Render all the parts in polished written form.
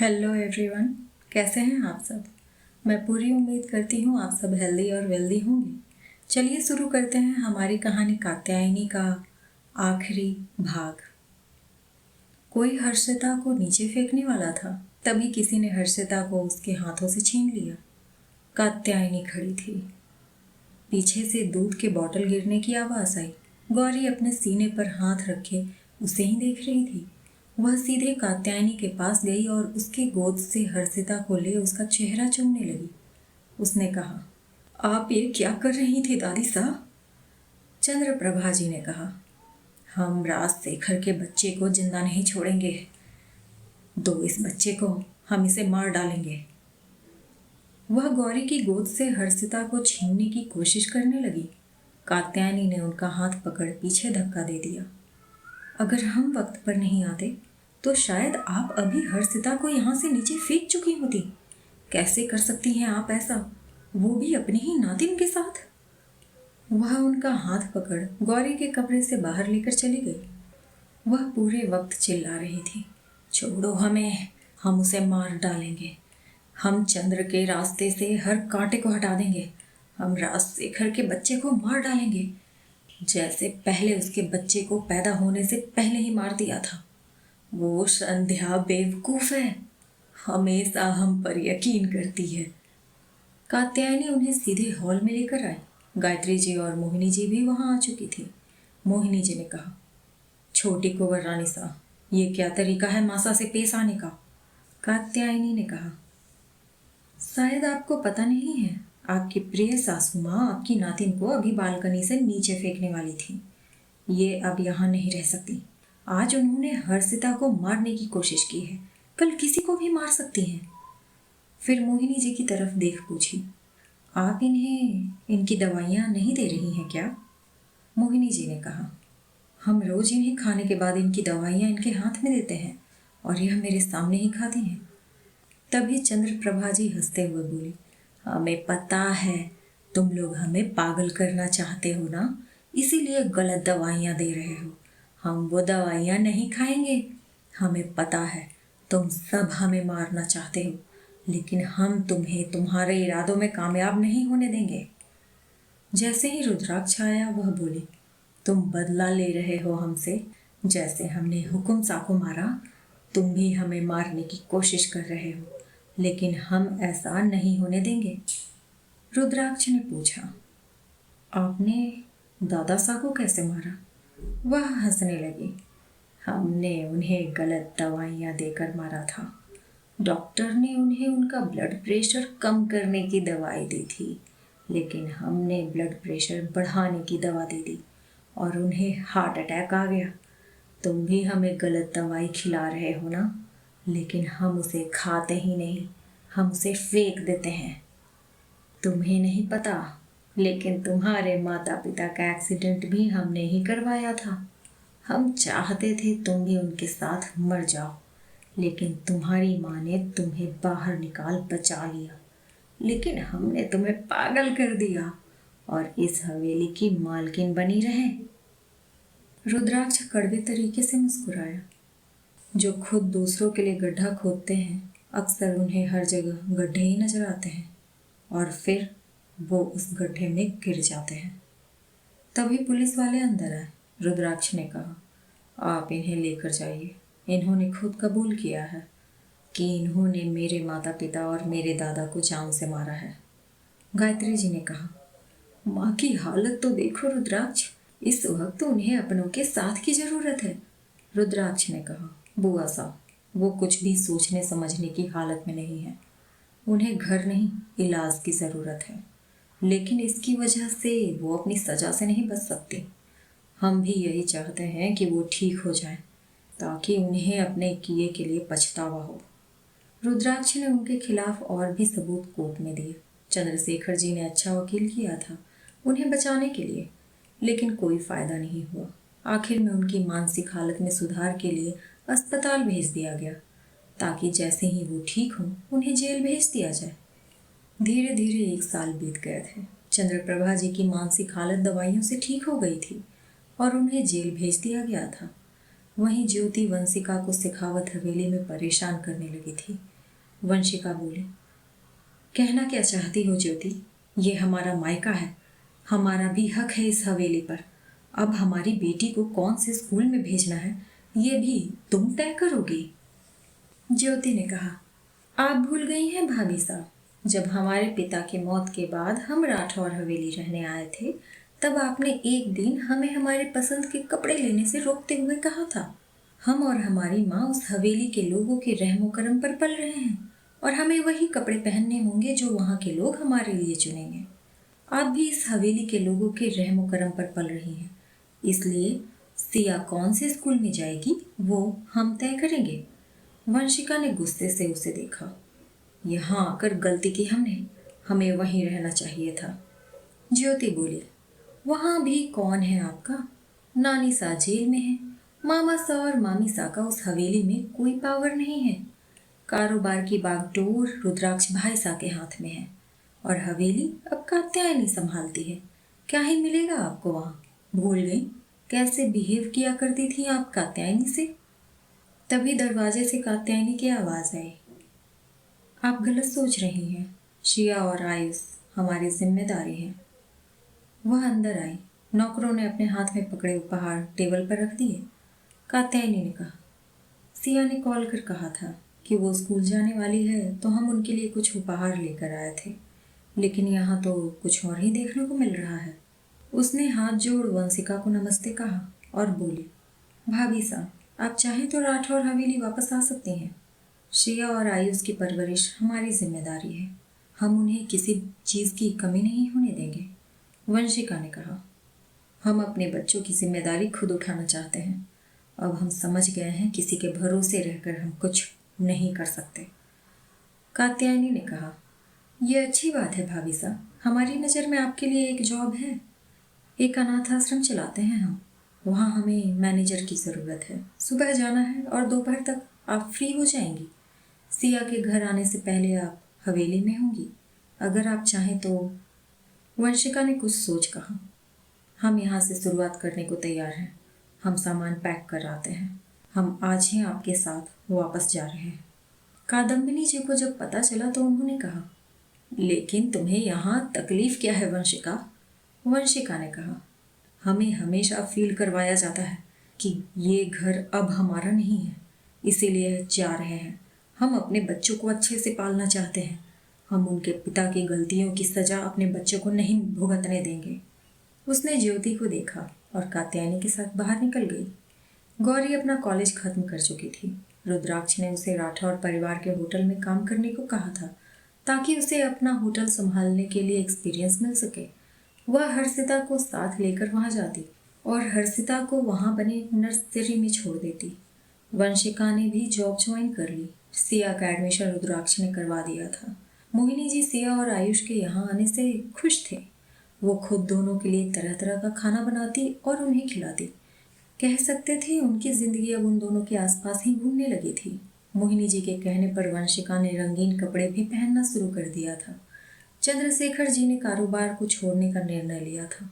Hello everyone, कैसे हैं आप सब। मैं पूरी उम्मीद करती हूँ आप सब हेल्दी और वेल्दी होंगे। चलिए शुरू करते हैं हमारी कहानी कात्यायनी का आखिरी भाग। कोई हर्षिता को नीचे फेंकने वाला था, तभी किसी ने हर्षिता को उसके हाथों से छीन लिया। कात्यायनी खड़ी थी। पीछे से दूध के बोतल गिरने की आवाज़ आई। गौरी अपने सीने पर हाथ रखे उसे ही देख रही थी। वह सीधे कात्यायनी के पास गई और उसकी गोद से हर्षिता को ले उसका चेहरा चूमने लगी। उसने कहा, आप ये क्या कर रही थी दादी साहब। चंद्रप्रभा जी ने कहा, हम राजशेखर के बच्चे को जिंदा नहीं छोड़ेंगे। दो इस बच्चे को, हम इसे मार डालेंगे। वह गौरी की गोद से हर्षिता को छीनने की कोशिश करने लगी। कात्यायनी ने उनका हाथ पकड़ पीछे धक्का दे दिया। अगर हम वक्त पर नहीं आते तो शायद आप अभी हर्षिता को यहाँ से नीचे फेंक चुकी होती। कैसे कर सकती हैं आप ऐसा, वो भी अपने ही नातिन के साथ। वह उनका हाथ पकड़ गौरी के कमरे से बाहर लेकर चली गई। वह पूरे वक्त चिल्ला रही थी, छोड़ो हमें, हम उसे मार डालेंगे। हम चंद्र के रास्ते से हर कांटे को हटा देंगे। हम राजशेखर के बच्चे को मार डालेंगे, जैसे पहले उसके बच्चे को पैदा होने से पहले ही मार दिया था। वो संध्या बेवकूफ है, हमेशा हम पर यकीन करती है। कात्यायनी उन्हें सीधे हॉल में लेकर आई। गायत्री जी और मोहिनी जी भी वहां आ चुकी थी। मोहिनी जी ने कहा, छोटी कुंवर रानी सा, ये क्या तरीका है मासा से पेश आने का। कात्यायनी ने कहा, शायद आपको पता नहीं है, आपकी प्रिय सासू माँ आपकी नातिन को अभी बालकनी से नीचे फेंकने वाली थी। ये अब यहाँ नहीं रह सकती। आज उन्होंने हर्षिता को मारने की कोशिश की है, कल किसी को भी मार सकती हैं। फिर मोहिनी जी की तरफ देख पूछी, आप इन्हें इनकी दवाइयाँ नहीं दे रही हैं क्या। मोहिनी जी ने कहा, हम रोज इन्हें खाने के बाद इनकी दवाइयाँ इनके हाथ में देते हैं और यह मेरे सामने ही खाती हैं। तभी चंद्रप्रभा जी हंसते हुए बोली, हमें पता है तुम लोग हमें पागल करना चाहते हो ना, इसीलिए गलत दवाइयाँ दे रहे हो। हम वो दवाइयाँ नहीं खाएंगे। हमें पता है तुम सब हमें मारना चाहते हो, लेकिन हम तुम्हें तुम्हारे इरादों में कामयाब नहीं होने देंगे। जैसे ही रुद्राक्ष आया वह बोली, तुम बदला ले रहे हो हमसे। जैसे हमने हुकुम सा को मारा, तुम भी हमें मारने की कोशिश कर रहे हो, लेकिन हम ऐसा नहीं होने देंगे। रुद्राक्ष ने पूछा, आपने दादा सा को कैसे मारा। वह हंसने लगी, हमने उन्हें गलत दवाइयाँ देकर मारा था। डॉक्टर ने उन्हें उनका ब्लड प्रेशर कम करने की दवाई दी थी, लेकिन हमने ब्लड प्रेशर बढ़ाने की दवा दे दी और उन्हें हार्ट अटैक आ गया। तुम भी हमें गलत दवाई खिला रहे हो ना, लेकिन हम उसे खाते ही नहीं, हम उसे फेंक देते हैं। तुम्हें नहीं पता, लेकिन तुम्हारे माता पिता का एक्सीडेंट भी हमने ही करवाया था। हम चाहते थे तुम भी उनके साथ मर जाओ, लेकिन तुम्हारी माँ ने तुम्हें बाहर निकाल बचा लिया। लेकिन हमने तुम्हें पागल कर दिया और इस हवेली की मालकिन बनी रहे। रुद्राक्ष कड़वे तरीके से मुस्कुराया। जो खुद दूसरों के लिए गड्ढा खोदते हैं, अक्सर उन्हें हर जगह गड्ढे ही नजर आते हैं और फिर वो उस गड्ढे में गिर जाते हैं। तभी पुलिस वाले अंदर आए। रुद्राक्ष ने कहा, आप इन्हें लेकर जाइए। इन्होंने खुद कबूल किया है कि इन्होंने मेरे माता पिता और मेरे दादा को जान से मारा है। गायत्री जी ने कहा, माँ की हालत तो देखो रुद्राक्ष, इस वक्त उन्हें अपनों के साथ की जरूरत है। रुद्राक्ष ने कहा, बुआ साहब, वो कुछ भी सोचने समझने की हालत में नहीं है। उन्हें घर नहीं, इलाज की ज़रूरत है, लेकिन इसकी वजह से वो अपनी सज़ा से नहीं बच सकती। हम भी यही चाहते हैं कि वो ठीक हो जाए, ताकि उन्हें अपने किए के लिए पछतावा हो। रुद्राक्ष ने उनके खिलाफ और भी सबूत कोर्ट में दिए। चंद्रशेखर जी ने अच्छा वकील किया था उन्हें बचाने के लिए, लेकिन कोई फ़ायदा नहीं हुआ। आखिर में उनकी मानसिक हालत में सुधार के लिए अस्पताल भेज दिया गया, ताकि जैसे ही वो ठीक हों उन्हें जेल भेज दिया जाए। धीरे धीरे 1 साल बीत गए थे। चंद्रप्रभा जी की मानसिक हालत दवाइयों से ठीक हो गई थी और उन्हें जेल भेज दिया गया था। वहीं ज्योति वंशिका को सिखावत हवेली में परेशान करने लगी थी। वंशिका बोली, कहना क्या चाहती हो ज्योति? ये हमारा मायका है, हमारा भी हक है इस हवेली पर। अब हमारी बेटी को कौन से स्कूल में भेजना है ये भी तुम तय करोगी? ज्योति ने कहा, आप भूल गई हैं भाभी साहब, जब हमारे पिता की मौत के बाद हम राठौर हवेली रहने आए थे तब आपने एक दिन हमें हमारे पसंद के कपड़े लेने से रोकते हुए कहा था। हम और हमारी माँ उस हवेली के लोगों के रहमो करम पर पल रहे हैं और हमें वही कपड़े पहनने होंगे जो वहाँ के लोग हमारे लिए चुनेंगे। आप भी इस हवेली के लोगों के रहमो करम पर पल रही हैं, इसलिए सिया कौन से स्कूल में जाएगी वो हम तय करेंगे। वंशिका ने गुस्से से उसे देखा। यहाँ आकर गलती की हमने, हमें वहीं रहना चाहिए था। ज्योति बोली, वहाँ भी कौन है आपका? नानी सा जेल में है, मामा सा और मामी सा का उस हवेली में कोई पावर नहीं है। कारोबार की बागडोर रुद्राक्ष भाई सा के हाथ में है और हवेली अब कात्यायनी संभालती है। क्या ही मिलेगा आपको वहाँ? भूल गई कैसे बिहेव किया करती थी आप कात्यायनी से? तभी दरवाजे से कात्यायनी की आवाज़ आई, आप गलत सोच रही हैं, शिया और आयुष हमारी जिम्मेदारी है। वह अंदर आई। नौकरों ने अपने हाथ में पकड़े उपहार टेबल पर रख दिए। कात्यायनी ने कहा, सिया ने कॉल कर कहा था कि वो स्कूल जाने वाली है तो हम उनके लिए कुछ उपहार लेकर आए थे, लेकिन यहाँ तो कुछ और ही देखने को मिल रहा है। उसने हाथ जोड़ वंशिका को नमस्ते कहा और बोली, भाभी साहब, आप चाहें तो राठौर हवेली वापस आ सकती हैं। श्रेया और आयुष की परवरिश हमारी जिम्मेदारी है, हम उन्हें किसी चीज़ की कमी नहीं होने देंगे। वंशिका ने कहा, हम अपने बच्चों की जिम्मेदारी खुद उठाना चाहते हैं। अब हम समझ गए हैं किसी के भरोसे रहकर हम कुछ नहीं कर सकते। कात्यायनी ने कहा, यह अच्छी बात है भाभी साहब, हमारी नज़र में आपके लिए एक जॉब है। एक अनाथ आश्रम चलाते हैं हम, वहाँ हमें मैनेजर की ज़रूरत है। सुबह जाना है और दोपहर तक आप फ्री हो जाएंगी। सिया के घर आने से पहले आप हवेली में होंगी, अगर आप चाहें तो। वंशिका ने कुछ सोच कहा, हम यहाँ से शुरुआत करने को तैयार हैं। हम सामान पैक कर आते हैं, हम आज ही आपके साथ वापस जा रहे हैं। कादम्बिनी जी को जब पता चला तो उन्होंने कहा, लेकिन तुम्हें यहाँ तकलीफ क्या है वंशिका? वंशिका ने कहा, हमें हमेशा फील करवाया जाता है कि ये घर अब हमारा नहीं है, इसीलिए जा रहे हैं। हम अपने बच्चों को अच्छे से पालना चाहते हैं, हम उनके पिता की गलतियों की सज़ा अपने बच्चों को नहीं भुगतने देंगे। उसने ज्योति को देखा और कात्यायनी के साथ बाहर निकल गई। गौरी अपना कॉलेज खत्म कर चुकी थी। रुद्राक्ष ने उसे राठौर परिवार के होटल में काम करने को कहा था ताकि उसे अपना होटल संभालने के लिए एक्सपीरियंस मिल सके। वह हर्षिता को साथ लेकर वहाँ जाती और हर्षिता को वहाँ बने नर्सरी में छोड़ देती। वंशिका ने भी जॉब ज्वाइन कर ली। सिया का एडमिशन रुद्राक्ष ने करवा दिया था। मोहिनी जी सिया और आयुष के यहाँ आने से खुश थे। वो खुद दोनों के लिए तरह तरह का खाना बनाती और उन्हें खिलाती। कह सकते थे उनकी जिंदगी अब उन दोनों के आसपास ही घूमने लगी थी। मोहिनी जी के कहने पर वंशिका ने रंगीन कपड़े भी पहनना शुरू कर दिया था। चंद्रशेखर जी ने कारोबार को छोड़ने का निर्णय लिया था।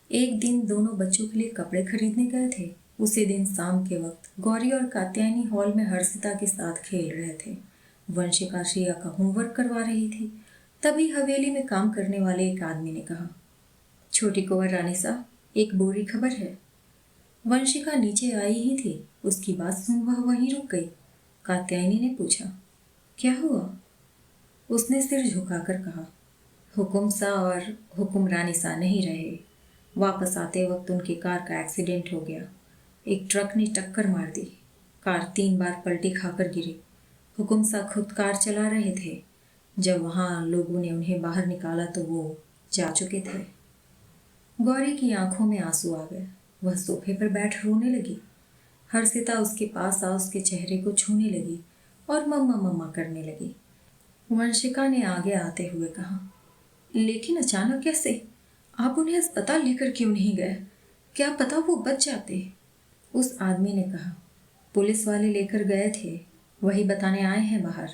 एक दिन दोनों बच्चों के लिए कपड़े खरीदने गए थे। उसी दिन शाम के वक्त गौरी और कात्यायनी हॉल में हर्षिता के साथ खेल रहे थे। वंशिका श्रेया का होमवर्क करवा रही थी। तभी हवेली में काम करने वाले एक आदमी ने कहा, छोटी कुंवर रानी साहब, एक बुरी खबर है। वंशिका नीचे आई ही थी, उसकी बात सुन वह वहीं रुक गई। कात्यायनी ने पूछा, क्या हुआ? उसने सिर झुकाकर कहा, हुकुम सा और हुकुमरानी सा नहीं रहे। वापस आते वक्त उनकी कार का एक्सीडेंट हो गया। एक ट्रक ने टक्कर मार दी। कार 3 बार पलटी खाकर गिरी। हुकुम सा खुद कार चला रहे थे। जब वहाँ लोगों ने उन्हें बाहर निकाला तो वो जा चुके थे। गौरी की आंखों में आंसू आ गए। वह सोफे पर बैठ रोने लगी। हर्षिता उसके पास आ उसके चेहरे को छूने लगी और मम्मा मम्मा करने लगी। वंशिका ने आगे आते हुए कहा, लेकिन अचानक कैसे? आप उन्हें अस्पताल लेकर क्यों नहीं गए? क्या पता वो बच जाते। उस आदमी ने कहा, पुलिस वाले लेकर गए थे, वही बताने आए हैं बाहर।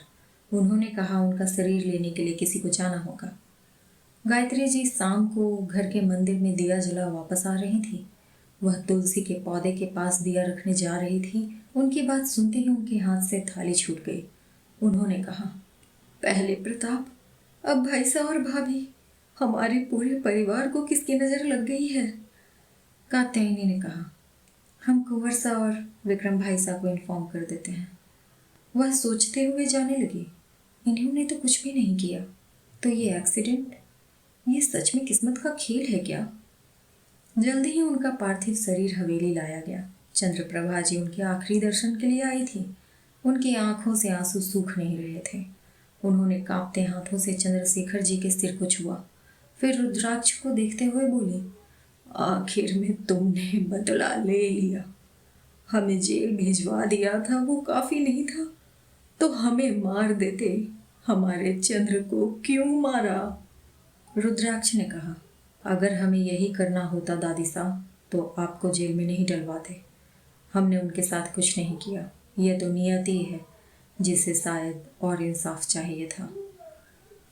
उन्होंने कहा उनका शरीर लेने के लिए किसी को जाना होगा। गायत्री जी शाम को घर के मंदिर में दिया जला वापस आ रही थी। वह तुलसी के पौधे के पास दिया रखने जा रही थी। उनकी बात सुनते ही उनके हाथ से थाली छूट गई। उन्होंने कहा, पहले प्रताप, अब भाई साहब और भाभी, हमारे पूरे परिवार को किसकी नज़र लग गई है? कात्यायनी ने कहा, हम कुंवर सा और विक्रम भाई साहब को इन्फॉर्म कर देते हैं। वह सोचते हुए जाने लगी, इन्होंने तो कुछ भी नहीं किया, तो ये एक्सीडेंट, ये सच में किस्मत का खेल है क्या? जल्दी ही उनका पार्थिव शरीर हवेली लाया गया। चंद्रप्रभा जी उनके आखिरी दर्शन के लिए आई थी। उनकी आंखों से आंसू सूख नहीं रहे थे। उन्होंने कांपते हाथों से चंद्रशेखर जी के सिर को छुआ, फिर रुद्राक्ष को देखते हुए बोली, आखिर में तुमने बदला ले लिया। हमें जेल भिजवा दिया था वो काफी नहीं था, तो हमें मार देते। हमारे चंद्र को क्यों मारा? रुद्राक्ष ने कहा, अगर हमें यही करना होता दादी साहब, तो आपको जेल में नहीं डलवाते। हमने उनके साथ कुछ नहीं किया। यह तो नियति है जिसे शायद और इंसाफ चाहिए था।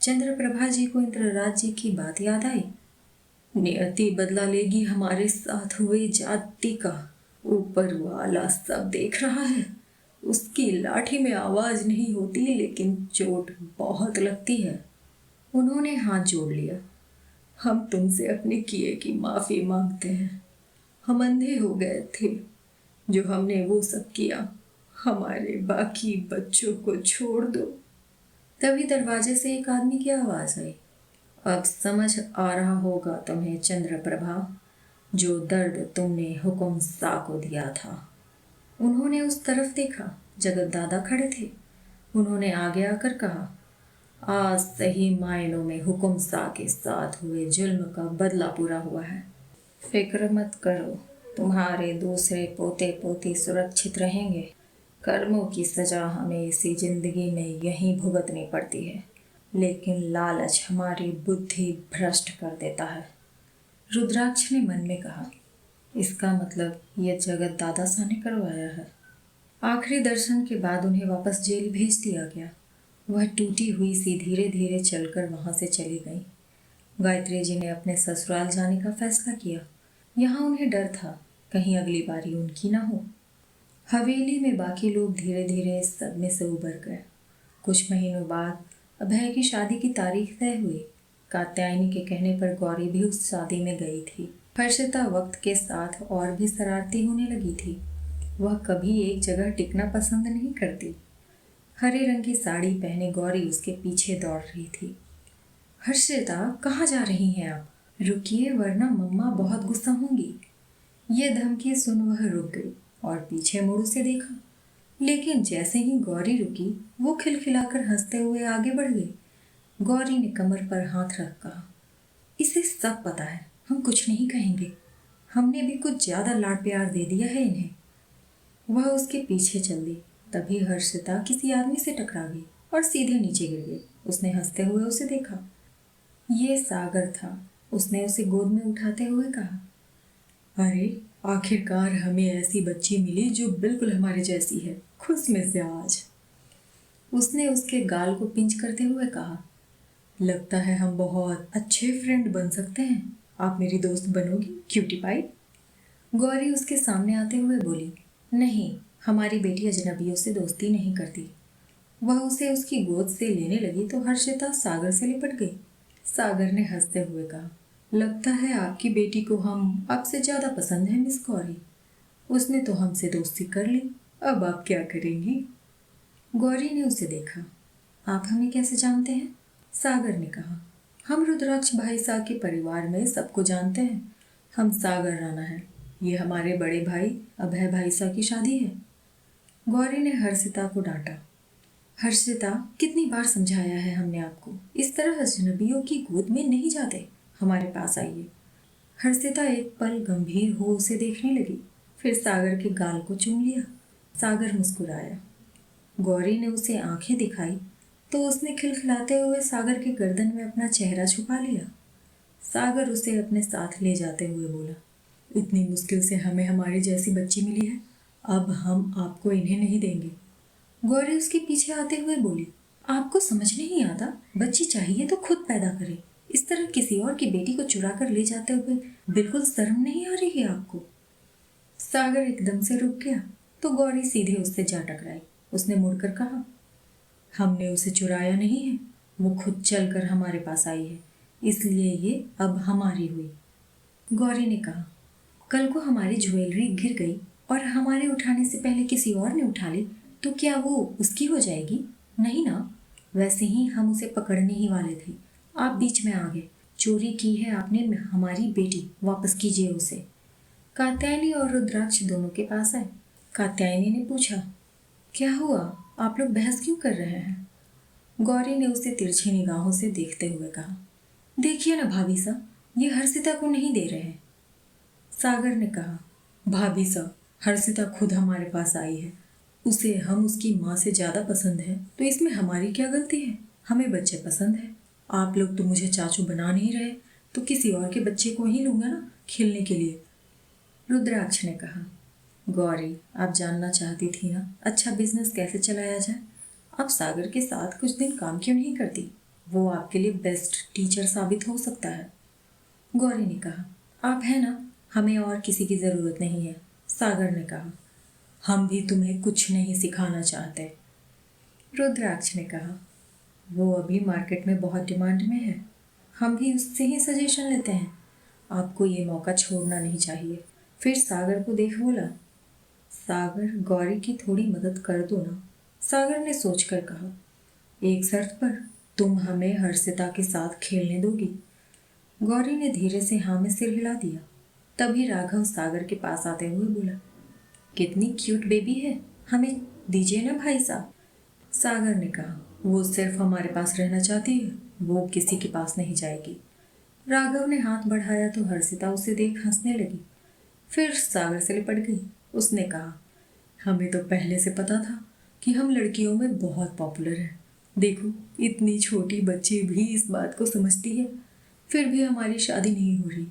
चंद्रप्रभा जी को इंद्रराज जी की बात याद आई। नियति बदला लेगी हमारे साथ हुए जाति का। ऊपर वाला सब देख रहा है। उसकी लाठी में आवाज नहीं होती, लेकिन चोट बहुत लगती है। उन्होंने हाथ जोड़ लिया। हम तुमसे अपने किए की माफी मांगते हैं। हम अंधे हो गए थे जो हमने वो सब किया। हमारे बाकी बच्चों को छोड़ दो। तभी दरवाजे से एक आदमी की आवाज आई, अब समझ आ रहा होगा तुम्हें चंद्रप्रभा, जो दर्द तुमने हुकुम सा को दिया था। उन्होंने उस तरफ देखा, जगत दादा खड़े थे। उन्होंने आगे आकर कहा, आज सही मायनों में हुकुम सा के साथ हुए जुल्म का बदला पूरा हुआ है। फिक्र मत करो, तुम्हारे दूसरे पोते पोती सुरक्षित रहेंगे। कर्मों की सजा हमें इसी जिंदगी में यहीं भुगतनी पड़ती है, लेकिन लालच हमारी बुद्धि भ्रष्ट कर देता है। रुद्राक्ष ने मन में कहा, इसका मतलब यह जगत दादा सा ने करवाया है। आखिरी दर्शन के बाद उन्हें वापस जेल भेज दिया गया। वह टूटी हुई सी धीरे धीरे चलकर वहां से चली गई। गायत्री जी ने अपने ससुराल जाने का फैसला किया। यहाँ उन्हें डर था, कहीं अगली बारी उनकी ना हो। हवेली में बाकी लोग धीरे धीरे इस सदमे से उबर गए। कुछ महीनों बाद अभय की शादी की तारीख तय हुई। कात्यायनी के कहने पर गौरी भी उस शादी में गई थी। हर्षिता वक्त के साथ और भी शरारती होने लगी थी। वह कभी एक जगह टिकना पसंद नहीं करती। हरे रंग की साड़ी पहने गौरी उसके पीछे दौड़ रही थी। हर्षिता, कहाँ जा रही हैं आप? रुकिए, वरना मम्मा बहुत गुस्सा होंगी। ये धमकी सुन वह रुक गई और पीछे मुड़ उसे देखा। लेकिन जैसे ही गौरी रुकी, वो खिलखिलाकर हंसते हुए आगे बढ़ गई। गौरी ने कमर पर हाथ रख कहा, इसे सब पता है, हम कुछ नहीं कहेंगे। हमने भी कुछ ज्यादा लाड प्यार दे दिया है इन्हें। वह उसके पीछे चल दी। तभी हर्षिता किसी आदमी से टकरा गई और सीधे नीचे गिर गई। उसने हंसते हुए उसे देखा। ये सागर था। उसने उसे गोद में उठाते हुए कहा, अरे आखिरकार हमें ऐसी बच्ची मिली जो बिल्कुल हमारे जैसी है। खुश मिजाज। उसने उसके गाल को पिंच करते हुए कहा, लगता है हम बहुत अच्छे फ्रेंड बन सकते हैं। आप मेरी दोस्त बनोगी क्यूटी पाई? गौरी उसके सामने आते हुए बोली, नहीं, हमारी बेटी अजनबियों से दोस्ती नहीं करती। वह उसे उसकी गोद से लेने लगी तो हर्षिता सागर से लिपट गई। सागर ने हंसते हुए कहा, लगता है आपकी बेटी को हम आपसे ज़्यादा पसंद है मिस गौरी। उसने तो हमसे दोस्ती कर ली, अब आप क्या करेंगी? गौरी ने उसे देखा। आप हमें कैसे जानते हैं? सागर ने कहा, हम रुद्राक्ष भाई साहब के परिवार में सबको जानते हैं। हम सागर राणा हैं। ये हमारे बड़े भाई अभय भाई साहब की शादी है। गौरी ने हर्षिता को डांटा। हर्षिता, कितनी बार समझाया है हमने आपको, इस तरह अजनबियों की गोद में नहीं जाते। हमारे पास आइए। हर्षिता एक पल गंभीर हो उसे देखने लगी, फिर सागर के गाल को चूम लिया। सागर मुस्कुराया। गौरी ने उसे आंखें दिखाई तो उसने खिलखिलाते हुए सागर के गर्दन में अपना चेहरा छुपा लिया। सागर उसे अपने साथ ले जाते हुए बोला, इतनी मुश्किल से हमें हमारी जैसी बच्ची मिली है, अब हम आपको इन्हें नहीं देंगे। गौरी उसके पीछे आते हुए बोली, आपको समझ नहीं आता? बच्ची चाहिए तो खुद पैदा करे। इस तरह किसी और की बेटी को चुरा कर ले जाते हुए बिल्कुल शर्म नहीं आ रही है आपको? सागर एकदम से रुक गया तो गौरी सीधे उससे जा टकराई। उसने मुड़कर कहा, हमने उसे चुराया नहीं है, वो खुद चलकर हमारे पास आई है, इसलिए ये अब हमारी हुई। गौरी ने कहा, कल को हमारी ज्वेलरी गिर गई और हमारे उठाने से पहले किसी और ने उठा ली तो क्या वो उसकी हो जाएगी? नहीं ना। वैसे ही हम उसे पकड़ने ही वाले थे, आप बीच में आ गए। चोरी की है आपने हमारी बेटी, वापस कीजिए उसे। कात्यायनी और रुद्राक्ष दोनों के पास आए। कात्यायनी ने पूछा, क्या हुआ, आप लोग बहस क्यों कर रहे हैं? गौरी ने उसे तिरछी निगाहों से देखते हुए कहा, देखिए ना भाभी साहब, ये हर्षिता को नहीं दे रहे हैं। सागर ने कहा, भाभी साहब, हर्षिता खुद हमारे पास आई है, उसे हम उसकी माँ से ज़्यादा पसंद है तो इसमें हमारी क्या गलती है? हमें बच्चे पसंद है। आप लोग तो मुझे चाचू बना नहीं रहे, तो किसी और के बच्चे को ही लूँगा ना खेलने के लिए। रुद्राक्ष ने कहा, गौरी, आप जानना चाहती थी ना अच्छा बिजनेस कैसे चलाया जाए। आप सागर के साथ कुछ दिन काम क्यों नहीं करती? वो आपके लिए बेस्ट टीचर साबित हो सकता है। गौरी ने कहा, आप है ना, हमें और किसी की ज़रूरत नहीं है। सागर ने कहा, हम भी तुम्हें कुछ नहीं सिखाना चाहते। रुद्राक्ष ने कहा, वो अभी मार्केट में बहुत डिमांड में है, हम भी उससे ही सजेशन लेते हैं। आपको ये मौका छोड़ना नहीं चाहिए। फिर सागर को देख बोला, सागर, गौरी की थोड़ी मदद कर दो ना। सागर ने सोचकर कहा, एक शर्त पर, तुम हमें हर्षिता के साथ खेलने दोगी? गौरी ने धीरे से हाँ में सिर हिला दिया। तभी राघव सागर के पास आते हुए बोला, कितनी क्यूट बेबी है, हमें दीजिए ना भाई साहब। सागर ने कहा, वो सिर्फ हमारे पास रहना चाहती है, वो किसी के पास नहीं जाएगी। राघव ने हाथ बढ़ाया तो हर्षिता उसे देख हंसने लगी। फिर सागर से लिपट गई। उसने कहा, हमें तो पहले से पता था कि हम लड़कियों में बहुत पॉपुलर हैं। देखो, इतनी छोटी बच्ची भी इस बात को समझती है, फिर भी हमारी शादी नहीं हो रही।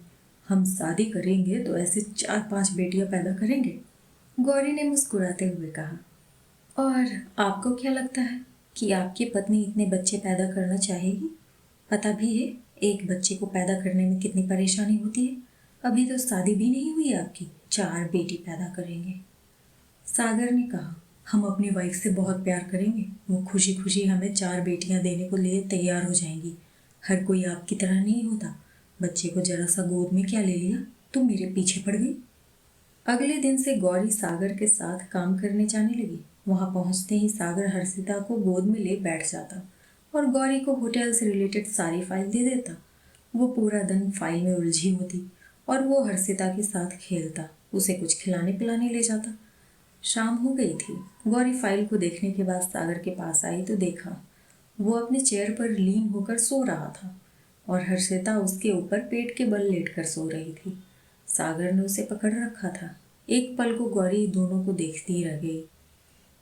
हम शादी करेंगे तो ऐसे 4-5 बेटियां पैदा करेंगे। गौरी ने मुस्कुराते हुए कहा, और आपको क्या लगता है कि आपकी पत्नी इतने बच्चे पैदा करना चाहेगी? पता भी है एक बच्चे को पैदा करने में कितनी परेशानी होती है। अभी तो शादी भी नहीं हुई आपकी, 4 बेटी पैदा करेंगे। सागर ने कहा, हम अपनी वाइफ से बहुत प्यार करेंगे, वो खुशी खुशी हमें 4 बेटियां देने को लिए तैयार हो जाएंगी। हर कोई आपकी तरह नहीं होता, बच्चे को जरा सा गोद में क्या ले लिया तो मेरे पीछे पड़ गई। अगले दिन से गौरी सागर के साथ काम करने जाने लगी। वहां पहुंचते ही सागर हर्षिता को गोद में ले बैठ जाता और गौरी को होटल से रिलेटेड सारी फाइल दे देता। वो पूरा दिन फाइल में उलझी होती और वो हर्षिता के साथ खेलता, उसे कुछ खिलाने पिलाने ले जाता। शाम हो गई थी। गौरी फाइल को देखने के बाद सागर के पास आई तो देखा वो अपने चेयर पर लीन होकर सो रहा था और हर्षिता उसके ऊपर पेट के बल लेटकर सो रही थी। सागर ने उसे पकड़ रखा था। एक पल को गौरी दोनों को देखती रह गई।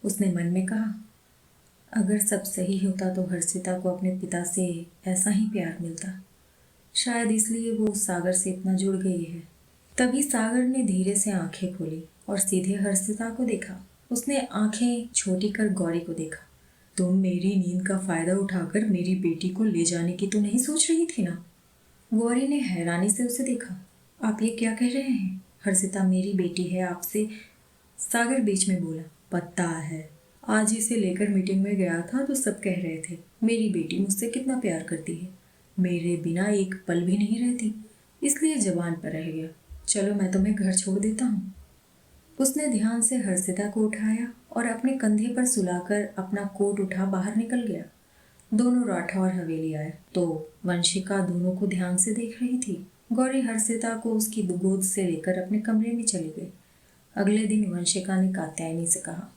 उसने मन में कहा, अगर सब सही होता तो हर्षिता को अपने पिता से ऐसा ही प्यार मिलता। शायद इसलिए वो सागर से इतना जुड़ गई है। तभी सागर ने धीरे से आंखें खोली और सीधे हर्षिता को देखा। उसने आंखें छोटी कर गौरी को देखा। तुम मेरी नींद का फायदा उठाकर मेरी बेटी को ले जाने की तो नहीं सोच रही थी ना? गौरी ने हैरानी से उसे देखा। आप ये क्या कह रहे हैं? हर्षिता मेरी बेटी है, आपसे। सागर बीच में बोला, पता है, आज इसे लेकर मीटिंग में गया था तो सब कह रहे थे मेरी बेटी मुझसे कितना प्यार करती है, मेरे बिना एक पल भी नहीं रहती, इसलिए जबान पर रह गया। चलो मैं तुम्हें घर छोड़ देता हूँ। उसने ध्यान से हर्षिता को उठाया और अपने कंधे पर सुलाकर अपना कोट उठा बाहर निकल गया। दोनों राठौर हवेली आए तो वंशिका दोनों को ध्यान से देख रही थी। गौरी हर्षिता को उसकी गोद से लेकर अपने कमरे में चली गई। अगले दिन वंशिका ने कात्यायनी से कहा,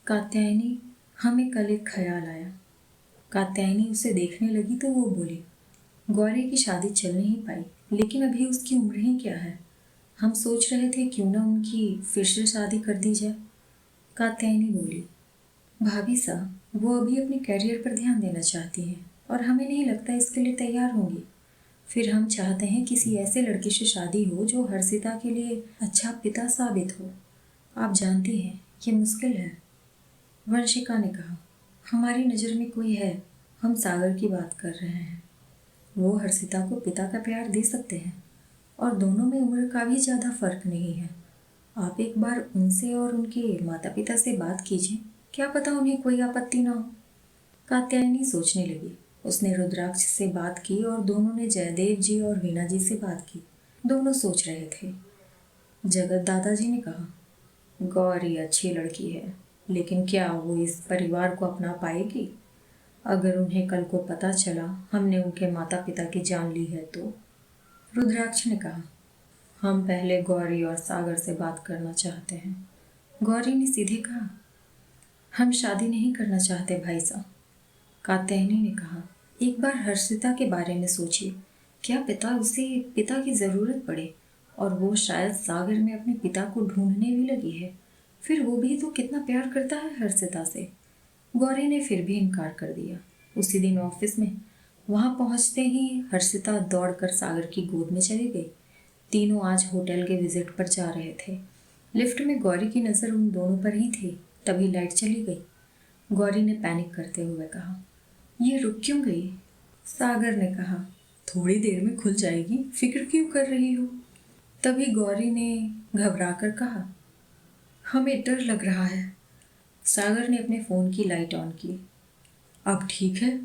कात्यायनी, हमें कल एक ख्याल आया। कात्यायनी उसे देखने लगी तो वो बोली, गौरी की शादी चल नहीं पाई, लेकिन अभी उसकी उम्र ही क्या है, हम सोच रहे थे क्यों ना उनकी फिर से शादी कर दी जाए। कात्यायनी बोली, भाभी साहब, वो अभी अपने करियर पर ध्यान देना चाहती हैं और हमें नहीं लगता इसके लिए तैयार होंगी। फिर हम चाहते हैं किसी ऐसे लड़के से शादी हो जो हर्षिता के लिए अच्छा पिता साबित हो। आप जानती हैं ये मुश्किल है। वंशिका ने कहा, हमारी नज़र में कोई है, हम सागर की बात कर रहे हैं। वो हर्षिता को पिता का प्यार दे सकते हैं और दोनों में उम्र का भी ज़्यादा फर्क नहीं है। आप एक बार उनसे और उनके माता पिता से बात कीजिए, क्या पता उन्हें कोई आपत्ति ना हो। कात्यायनी सोचने लगी। उसने रुद्राक्ष से बात की और दोनों ने जयदेव जी और वीणा जी से बात की। दोनों सोच रहे थे। जगत दादाजी ने कहा, गौरी अच्छी लड़की है, लेकिन क्या वो इस परिवार को अपना पाएगी? अगर उन्हें कल को पता चला हमने उनके माता पिता की जान ली है तो? रुद्राक्ष ने कहा, हम पहले गौरी और सागर से बात करना चाहते हैं। गौरी ने सीधे कहा, हम शादी नहीं करना चाहते भाई साहब। कात्यायनी ने कहा, एक बार हर्षिता के बारे में सोचिए। क्या उसे पिता की ज़रूरत पड़े और वो शायद सागर में अपने पिता को ढूंढने भी लगी है। फिर वो भी तो कितना प्यार करता है हर्षिता से। गौरी ने फिर भी इनकार कर दिया। उसी दिन ऑफिस में वहां पहुंचते ही हर्षिता दौड़कर सागर की गोद में चली गई। तीनों आज होटल के विजिट पर जा रहे थे। लिफ्ट में गौरी की नज़र उन दोनों पर ही थी। तभी लाइट चली गई। गौरी ने पैनिक करते हुए कहा, ये रुक क्यों गई? सागर ने कहा, थोड़ी देर में खुल जाएगी, फिक्र क्यों कर रही हो? तभी गौरी ने घबराकर कहा, हमें डर लग रहा है। सागर ने अपने फ़ोन की लाइट ऑन की। अब ठीक है?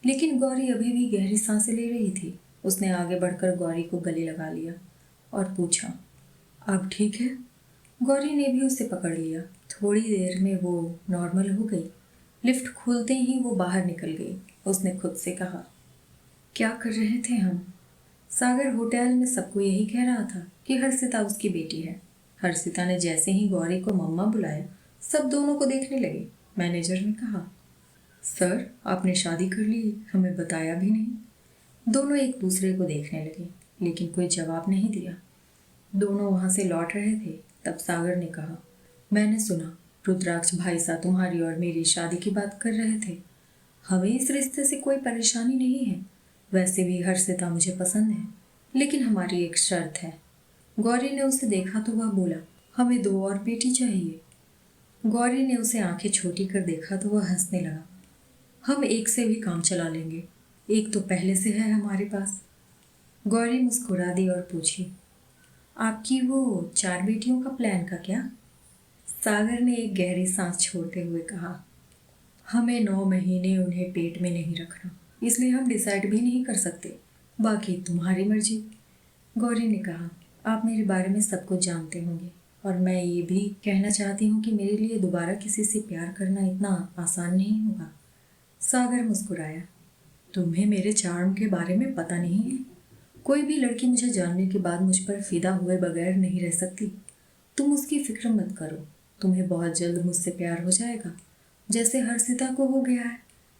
लेकिन गौरी अभी भी गहरी सांसें ले रही थी। उसने आगे बढ़कर गौरी को गले लगा लिया और पूछा, अब ठीक है? गौरी ने भी उसे पकड़ लिया। थोड़ी देर में वो नॉर्मल हो गई। लिफ्ट खुलते ही वो बाहर निकल गई। उसने खुद से कहा, क्या कर रहे थे हम? सागर होटल में सबको यही कह रहा था कि हर्षिता उसकी बेटी है। हर्षिता ने जैसे ही गौरी को मम्मा बुलाया, सब दोनों को देखने लगे। मैनेजर ने कहा, सर आपने शादी कर ली, हमें बताया भी नहीं। दोनों एक दूसरे को देखने लगे, लेकिन कोई जवाब नहीं दिया। दोनों वहाँ से लौट रहे थे। तब सागर ने कहा, मैंने सुना रुद्राक्ष भाई साहब तुम्हारी और मेरी शादी की बात कर रहे थे। हमें इस रिश्ते से कोई परेशानी नहीं है। वैसे भी हर्षिता मुझे पसंद है, लेकिन हमारी एक शर्त है। गौरी ने उसे देखा तो वह बोला, हमें 2 और बेटी चाहिए। गौरी ने उसे आंखें छोटी कर देखा तो वह हंसने लगा। हम एक से भी काम चला लेंगे, एक तो पहले से है हमारे पास। गौरी मुस्कुरा दी और पूछी, आपकी वो 4 बेटियों का प्लान का क्या? सागर ने एक गहरी सांस छोड़ते हुए कहा, हमें 9 महीने उन्हें पेट में नहीं रखना, इसलिए हम डिसाइड भी नहीं कर सकते। बाकी तुम्हारी मर्जी। गौरी ने कहा, आप मेरे बारे में सब कुछ जानते होंगे और मैं ये भी कहना चाहती हूँ कि मेरे लिए दोबारा किसी से प्यार करना इतना आसान नहीं होगा। सागर मुस्कुराया, तुम्हें मेरे चार्म के बारे में पता नहीं है। कोई भी लड़की मुझे जानने के बाद मुझ पर फिदा हुए बगैर नहीं रह सकती। तुम उसकी फिक्र मत करो, तुम्हें बहुत जल्द मुझसे प्यार हो जाएगा, जैसे हर्षिता को हो गया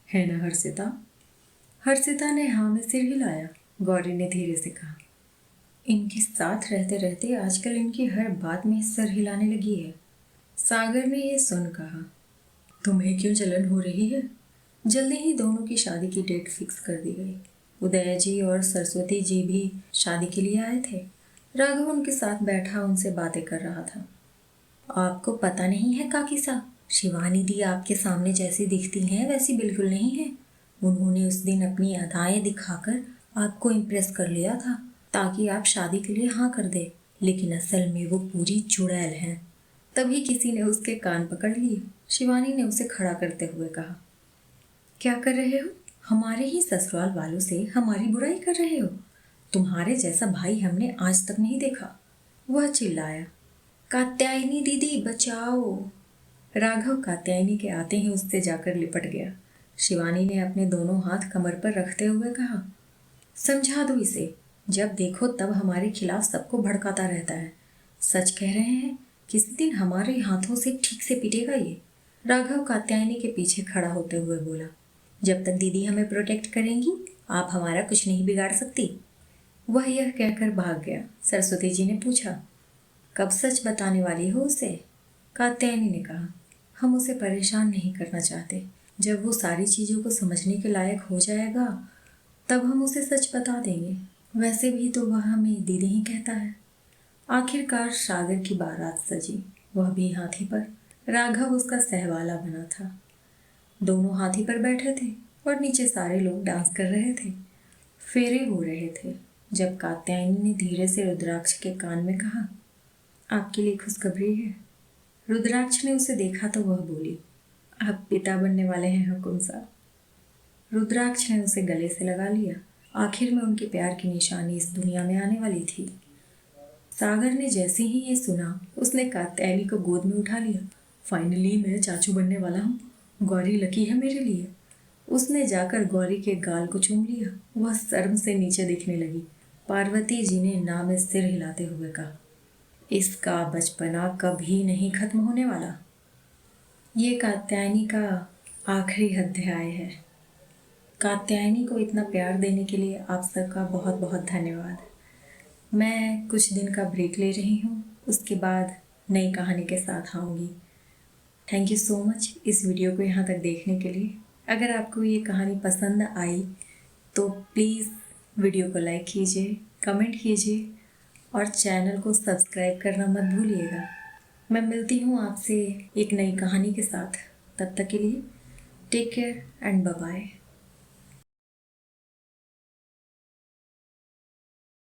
है ना हर्षिता? हर्षिता ने हाँ में सिर हिलाया। गौरी ने धीरे से कहा, इनके साथ रहते रहते आजकल इनकी हर बात में सर हिलाने लगी है। सागर ने ये सुन कहा, तुम्हें क्यों जलन हो रही है? जल्दी ही दोनों की शादी की डेट फिक्स कर दी गई। उदय जी और सरस्वती जी भी शादी के लिए आए थे। राघव उनके साथ बैठा उनसे बातें कर रहा था। आपको पता नहीं है काकी साहब, शिवानी दी आपके सामने जैसी दिखती हैं वैसी बिल्कुल नहीं है। उन्होंने उस दिन अपनी अदाएं दिखाकर आपको इम्प्रेस कर लिया था ताकि आप शादी के लिए हाँ कर दे, लेकिन असल में वो पूरी चुड़ैल हैं। तभी किसी ने उसके कान पकड़ लिए। शिवानी ने उसे खड़ा करते हुए कहा, क्या कर रहे हो? हमारे ही ससुराल वालों से हमारी बुराई कर रहे हो? तुम्हारे जैसा भाई हमने आज तक नहीं देखा। वह चिल्लाया, कात्यायनी दीदी बचाओ। राघव कात्यायनी के आते ही उससे जाकर लिपट गया। शिवानी ने अपने दोनों हाथ कमर पर रखते हुए कहा, समझा दो इसे, जब देखो तब हमारे खिलाफ सबको भड़काता रहता है। सच कह रहे हैं, किसी दिन हमारे हाथों से ठीक से पिटेगा ये। राघव कात्यायनी के पीछे खड़ा होते हुए बोला, जब तक दीदी हमें प्रोटेक्ट करेंगी आप हमारा कुछ नहीं बिगाड़ सकती। वह यह कहकर भाग गया। सरस्वती जी ने पूछा, कब सच बताने वाली हो उसे? कात्यायनी ने कहा, हम उसे परेशान नहीं करना चाहते। जब वो सारी चीज़ों को समझने के लायक हो जाएगा तब हम उसे सच बता देंगे। वैसे भी तो वह हमें दीदी ही कहता है। आखिरकार सागर की बारात सजी, वह भी हाथी पर। राघव उसका सहवाला बना था। दोनों हाथी पर बैठे थे और नीचे सारे लोग डांस कर रहे थे। फेरे हो रहे थे। जब कात्यायनी ने धीरे से रुद्राक्ष के कान में कहा, आपके लिए खुशखबरी है। रुद्राक्ष ने उसे देखा तो वह बोली, आप पिता बनने वाले हैं हुकुम साहब। रुद्राक्ष ने उसे गले से लगा लिया। आखिर में उनके प्यार की निशानी इस दुनिया में आने वाली थी। सागर ने जैसे ही ये सुना, उसने कात्यायनी को गोद में उठा लिया। फाइनली मैं चाचू बनने वाला हूँ। गौरी लकी है मेरे लिए। उसने जाकर गौरी के गाल को चूम लिया। वह शर्म से नीचे दिखने लगी। पार्वती जी ने ना में सिर हिलाते हुए कहा, इसका बचपना कभी नहीं खत्म होने वाला। ये कात्यायनी का आखिरी अध्याय है। कात्यायनी को इतना प्यार देने के लिए आप सबका बहुत बहुत धन्यवाद। मैं कुछ दिन का ब्रेक ले रही हूँ, उसके बाद नई कहानी के साथ आऊँगी। थैंक यू सो मच इस वीडियो को यहाँ तक देखने के लिए। अगर आपको ये कहानी पसंद आई तो प्लीज़ वीडियो को लाइक कीजिए, कमेंट कीजिए और चैनल को सब्सक्राइब करना मत भूलिएगा। मैं मिलती हूँ आपसे एक नई कहानी के साथ। तब तक के लिए take care and bye bye.